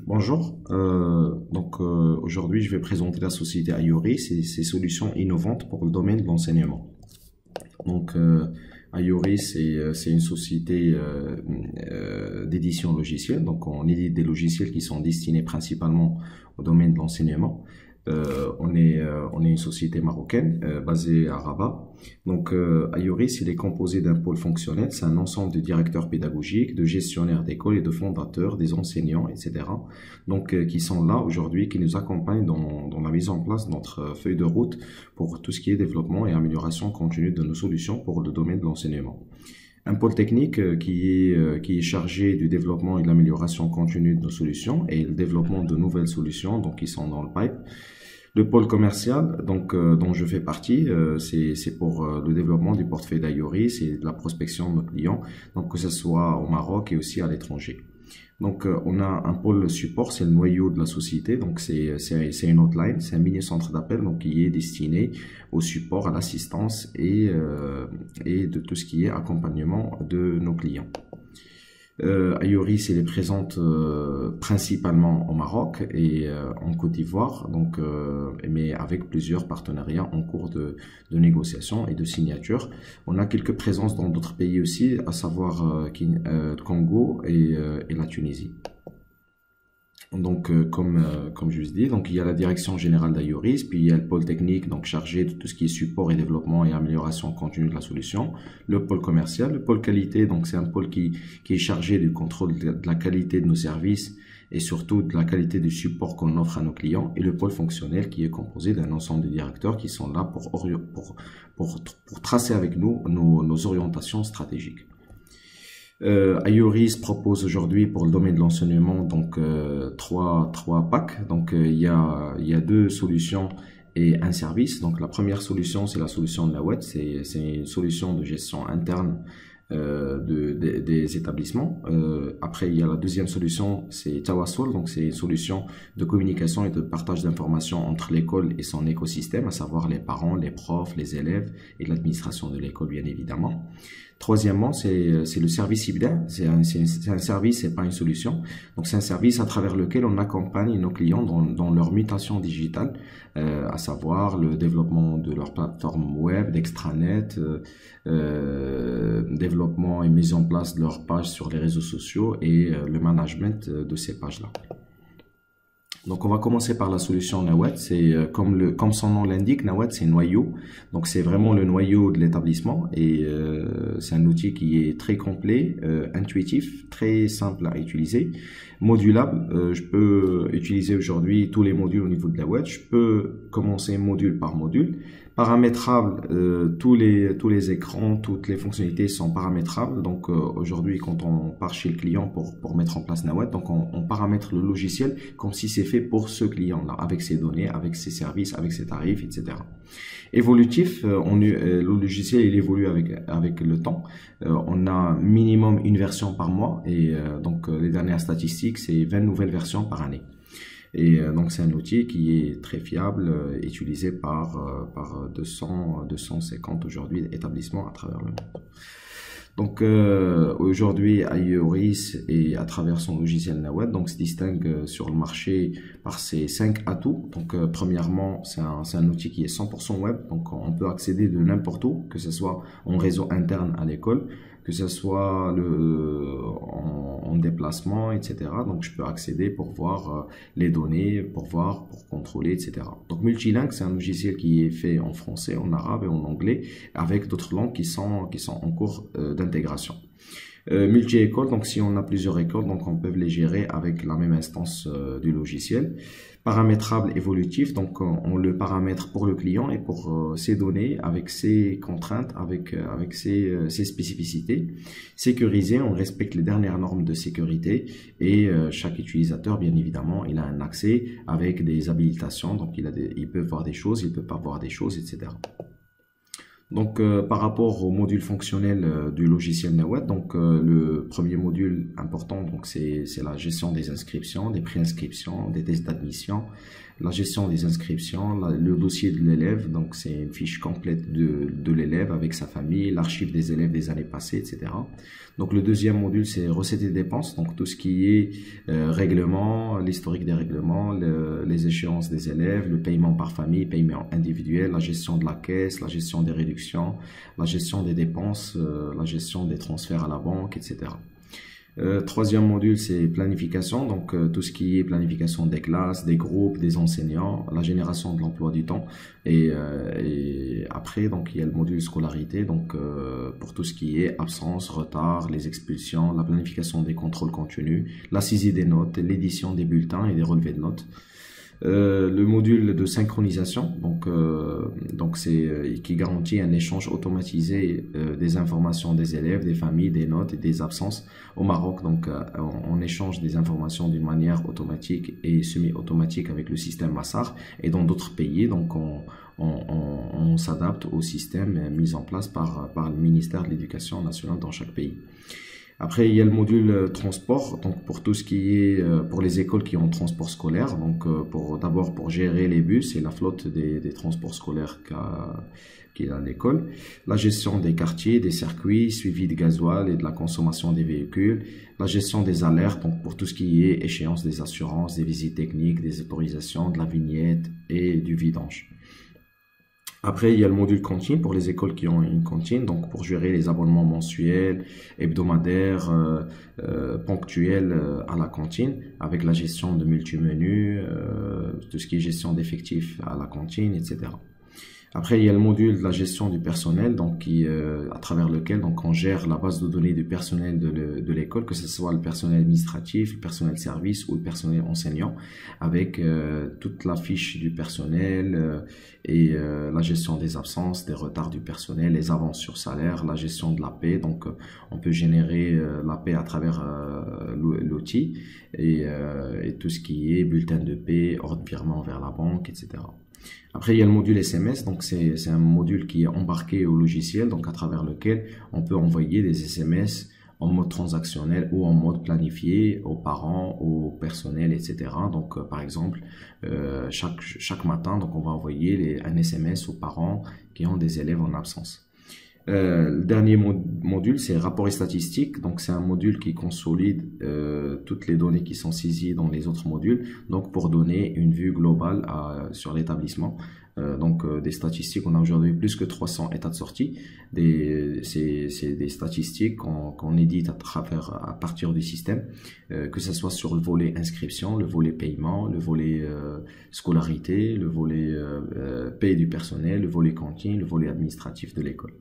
Bonjour. Aujourd'hui, je vais présenter la société Ayori, ses solutions innovantes pour le domaine de l'enseignement. Ayori, c'est une société d'édition logicielle. Donc, on édite des logiciels qui sont destinés principalement au domaine de l'enseignement. On est une société marocaine basée à Rabat. Ayoris, il est composé d'un pôle fonctionnel. C'est un ensemble de directeurs pédagogiques, de gestionnaires d'écoles et de fondateurs, des enseignants, etc. Qui sont là aujourd'hui, qui nous accompagnent dans la mise en place de notre feuille de route pour tout ce qui est développement et amélioration continue de nos solutions pour le domaine de l'enseignement. Un pôle technique qui est chargé du développement et de l'amélioration continue de nos solutions et le développement de nouvelles solutions qui sont dans le pipe. Le pôle commercial dont je fais partie, c'est pour le développement du portefeuille d'Ayori, c'est de la prospection de nos clients, que ce soit au Maroc et aussi à l'étranger. On a un pôle support, c'est le noyau de la société, c'est une hotline, c'est un mini centre d'appel qui est destiné au support, à l'assistance et de tout ce qui est accompagnement de nos clients. Ayori, elle est présente principalement au Maroc et en Côte d'Ivoire, mais avec plusieurs partenariats en cours de négociation et de signature. On a quelques présences dans d'autres pays aussi, à savoir Congo et la Tunisie. Comme je vous dis, il y a la direction générale d'Ayoris, puis il y a le pôle technique, chargé de tout ce qui est support et développement et amélioration continue de la solution. Le pôle commercial, le pôle qualité, c'est un pôle qui est chargé du contrôle de la qualité de nos services et surtout de la qualité du support qu'on offre à nos clients. Et le pôle fonctionnel qui est composé d'un ensemble de directeurs qui sont là pour tracer avec nous nos orientations stratégiques. Ayoris propose aujourd'hui pour le domaine de l'enseignement trois packs. Il y a deux solutions et un service. La première solution, c'est la solution de la web, c'est une solution de gestion interne des établissements. Après, il y a la deuxième solution, c'est Tawassul, c'est une solution de communication et de partage d'informations entre l'école et son écosystème, à savoir les parents, les profs, les élèves et l'administration de l'école, bien évidemment. Troisièmement, c'est le service hybride. C'est un service, c'est pas une solution. C'est un service à travers lequel on accompagne nos clients dans leur mutation digitale, à savoir le développement de leur plateforme web, d'extranet, développement et mise en place de leurs pages sur les réseaux sociaux et le management de ces pages-là. On va commencer par la solution Nawat. C'est comme son nom l'indique, Nawat c'est noyau. C'est vraiment le noyau de l'établissement et c'est un outil qui est très complet, intuitif, très simple à utiliser, modulable. Je peux utiliser aujourd'hui tous les modules au niveau de la web. Je peux commencer module par module. Paramétrable, tous les écrans, toutes les fonctionnalités sont paramétrables. Aujourd'hui, quand on part chez le client pour mettre en place Nawat, on paramètre le logiciel comme si c'est fait pour ce client-là, avec ses données, avec ses services, avec ses tarifs, etc. Évolutif, le logiciel il évolue avec le temps. On a minimum une version par mois et les dernières statistiques, c'est 20 nouvelles versions par année. Et c'est un outil qui est très fiable, utilisé par 250 aujourd'hui établissements à travers le monde. Aujourd'hui, Ayoris et à travers son logiciel Nawat se distingue sur le marché par ses 5 atouts. Premièrement, c'est un outil qui est 100% web, on peut accéder de n'importe où, que ce soit en réseau interne à l'école, que ce soit en déplacement, etc. Je peux accéder pour voir les données, pour contrôler, etc. Multilingue, c'est un logiciel qui est fait en français, en arabe et en anglais, avec d'autres langues qui sont en cours d'intégration. Multi-école, si on a plusieurs écoles, on peut les gérer avec la même instance du logiciel. Paramétrable évolutif, on le paramètre pour le client et pour ses données, avec ses contraintes, avec ses spécificités. Sécurisé, on respecte les dernières normes de sécurité et chaque utilisateur, bien évidemment, il a un accès avec des habilitations, il peut voir des choses, il peut pas voir des choses, etc. Donc, par rapport au module fonctionnel du logiciel Nawat, donc le premier module important, donc c'est la gestion des inscriptions, des préinscriptions, des tests d'admission, la gestion des inscriptions, le dossier de l'élève, donc c'est une fiche complète de l'élève avec sa famille, l'archive des élèves des années passées, etc. Donc le deuxième module, c'est recettes et dépenses, donc tout ce qui est règlement, l'historique des règlements, les échéances des élèves, le paiement par famille, paiement individuel, la gestion de la caisse, la gestion des réductions, la gestion des dépenses, la gestion des transferts à la banque, etc. Troisième module, c'est planification, donc tout ce qui est planification des classes, des groupes, des enseignants, la génération de l'emploi du temps. Et après, donc il y a le module scolarité, donc pour tout ce qui est absence, retard, les expulsions, la planification des contrôles continus, la saisie des notes, l'édition des bulletins et des relevés de notes. Le module de synchronisation, donc c'est qui garantit un échange automatisé des informations des élèves, des familles, des notes et des absences au Maroc. Donc on échange des informations d'une manière automatique et semi-automatique avec le système Massar, et dans d'autres pays, donc on s'adapte au système mis en place par le ministère de l'Éducation nationale dans chaque pays. Après, il y a le module transport, donc pour tout ce qui est pour les écoles qui ont transport scolaire, donc d'abord pour gérer les bus et la flotte des transports scolaires qu'il y a à l'école, la gestion des quartiers, des circuits, suivi de gasoil et de la consommation des véhicules, la gestion des alertes, donc pour tout ce qui est échéance des assurances, des visites techniques, des autorisations, de la vignette et du vidange. Après, il y a le module cantine pour les écoles qui ont une cantine, donc pour gérer les abonnements mensuels, hebdomadaires, ponctuels à la cantine, avec la gestion de multimenus, tout ce qui est gestion d'effectifs à la cantine, etc. Après, il y a le module de la gestion du personnel, donc à travers lequel donc on gère la base de données du personnel de l'école, que ce soit le personnel administratif, le personnel service ou le personnel enseignant, avec toute la fiche du personnel et la gestion des absences, des retards du personnel, les avances sur salaire, la gestion de la paie. Donc, on peut générer la paie à travers l'outil et tout ce qui est bulletin de paie, ordre de virement vers la banque, etc. Après, il y a le module SMS, donc c'est un module qui est embarqué au logiciel, donc à travers lequel on peut envoyer des SMS en mode transactionnel ou en mode planifié aux parents, au personnel, etc. Donc, par exemple, chaque matin, donc on va envoyer un SMS aux parents qui ont des élèves en absence. Le dernier module, c'est rapport et statistiques. Donc, c'est un module qui consolide toutes les données qui sont saisies dans les autres modules, donc pour donner une vue globale sur l'établissement. Des statistiques, on a aujourd'hui plus que 300 états de sortie. C'est des statistiques qu'on édite à partir du système, que ce soit sur le volet inscription, le volet paiement, le volet scolarité, le volet paie du personnel, le volet cantine, le volet administratif de l'école.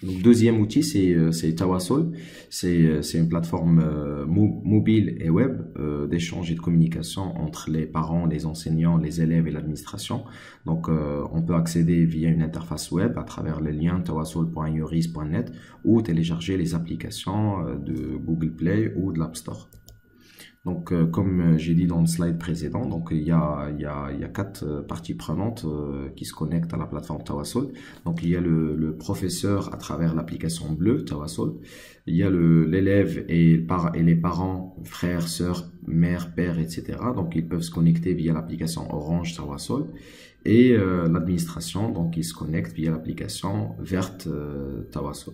Donc, deuxième outil, c'est Tawassul. C'est une plateforme mobile et web d'échange et de communication entre les parents, les enseignants, les élèves et l'administration. Donc, on peut accéder via une interface web à travers le lien tawassul.yoris.net ou télécharger les applications de Google Play ou de l'App Store. Donc, comme j'ai dit dans le slide précédent, donc il y a 4 parties prenantes qui se connectent à la plateforme Tawassul. Donc, il y a le professeur à travers l'application bleue Tawassul. Il y a l'élève et les parents, frères, sœurs, mère, père, etc. Donc, ils peuvent se connecter via l'application Orange Tawassul. Et l'administration, donc, ils se connectent via l'application verte Tawassul.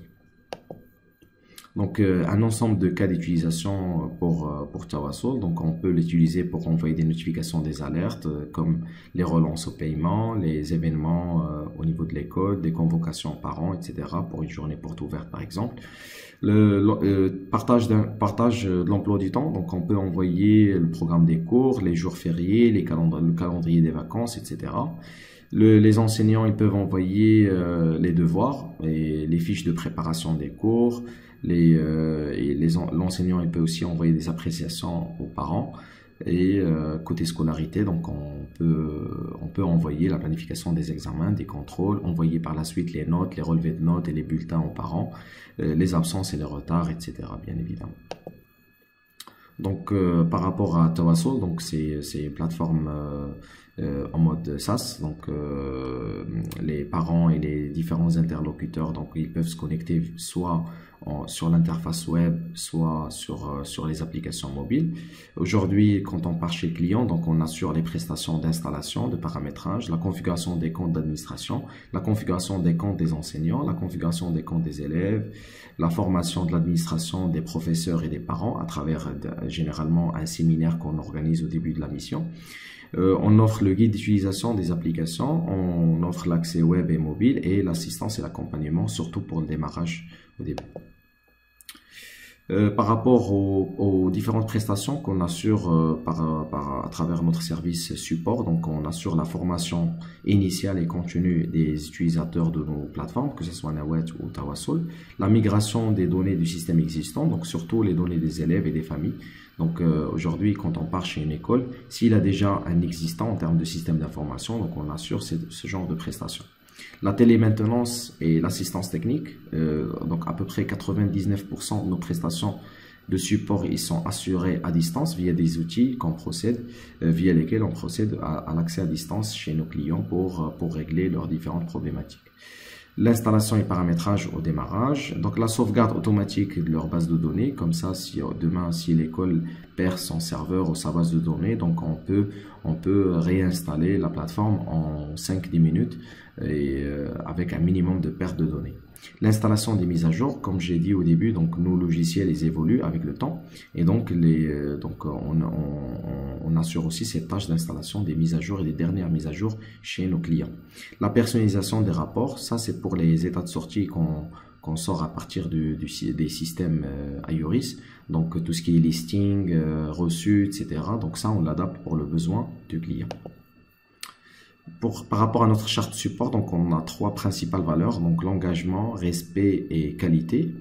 Donc, un ensemble de cas d'utilisation pour Tawassul. Donc, on peut l'utiliser pour envoyer des notifications, des alertes, comme les relances au paiement, les événements au niveau de l'école, des convocations aux parents, etc. pour une journée porte ouverte, par exemple. Le partage de l'emploi du temps. Donc, on peut envoyer le programme des cours, les jours fériés, le calendrier des vacances, etc. Les enseignants, ils peuvent envoyer les devoirs et les fiches de préparation des cours. L'enseignant, il peut aussi envoyer des appréciations aux parents. Et côté scolarité, donc on peut envoyer la planification des examens, des contrôles, envoyer par la suite les notes, les relevés de notes et les bulletins aux parents, les absences et les retards, etc. bien évidemment. Donc, par rapport à Tawassul, donc c'est une plateforme en mode SaaS. Donc les parents et les différents interlocuteurs, donc ils peuvent se connecter soit sur l'interface web, soit sur les applications mobiles. Aujourd'hui, quand on part chez le client, donc on assure les prestations d'installation, de paramétrage, la configuration des comptes d'administration, la configuration des comptes des enseignants, la configuration des comptes des élèves, la formation de l'administration des professeurs et des parents à travers généralement un séminaire qu'on organise au début de la mission. On offre le guide d'utilisation des applications, on offre l'accès web et mobile et l'assistance et l'accompagnement, surtout pour le démarrage au début. Par rapport aux différentes prestations qu'on assure à travers notre service support, donc on assure la formation initiale et continue des utilisateurs de nos plateformes, que ce soit Nawat ou Tawassul, la migration des données du système existant, donc surtout les données des élèves et des familles. Donc aujourd'hui, quand on part chez une école, s'il a déjà un existant en termes de système d'information, donc on assure ce genre de prestations. La télémaintenance et l'assistance technique, donc à peu près 99% de nos prestations de support ils sont assurées à distance via des outils via lesquels on procède à l'accès à distance chez nos clients pour régler leurs différentes problématiques. L'installation et paramétrage au démarrage, donc la sauvegarde automatique de leur base de données, comme ça si demain si l'école perd son serveur ou sa base de données, donc on peut réinstaller la plateforme en 5-10 minutes et avec un minimum de perte de données. L'installation des mises à jour, comme j'ai dit au début, donc nos logiciels ils évoluent avec le temps et donc on assure aussi cette tâche d'installation des mises à jour et des dernières mises à jour chez nos clients. La personnalisation des rapports, ça c'est pour les états de sortie qu'on sort à partir des systèmes iORIS, donc tout ce qui est listing, reçu, etc. Donc ça on l'adapte pour le besoin du client. Par rapport à notre charte support, donc on a 3 principales valeurs, donc l'engagement, respect et qualité.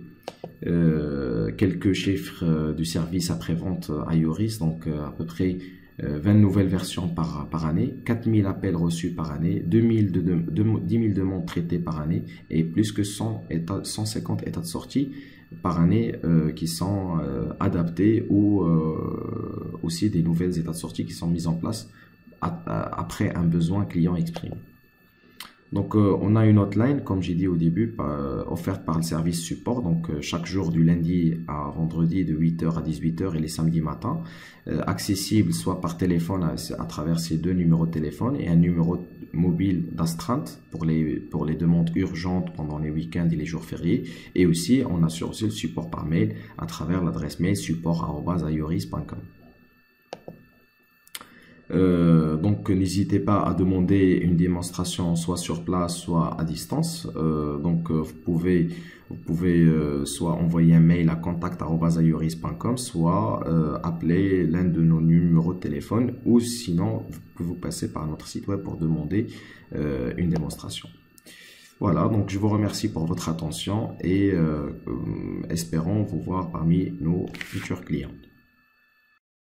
Quelques chiffres du service après-vente iORIS, donc à peu près 20 nouvelles versions par année, 4000 appels reçus par année, 10 000 demandes traitées par année et plus que 150 états de sortie par année qui sont adaptés ou aussi des nouvelles états de sortie qui sont mises en place après un besoin client exprimé. Donc on a une hotline, comme j'ai dit au début, offerte par le service support, donc chaque jour du lundi à vendredi de 8h à 18h et les samedis matins, accessible soit par téléphone à travers ces 2 numéros de téléphone et un numéro mobile d'astreinte pour les demandes urgentes pendant les week-ends et les jours fériés, et aussi on assure aussi le support par mail à travers l'adresse mail support@ioris.com. Donc n'hésitez pas à demander une démonstration soit sur place soit à distance. Donc vous pouvez soit envoyer un mail à contact@ioris.com, soit appeler l'un de nos numéros de téléphone, ou sinon vous pouvez vous passer par notre site web pour demander une démonstration. Voilà, donc je vous remercie pour votre attention et espérons vous voir parmi nos futurs clients.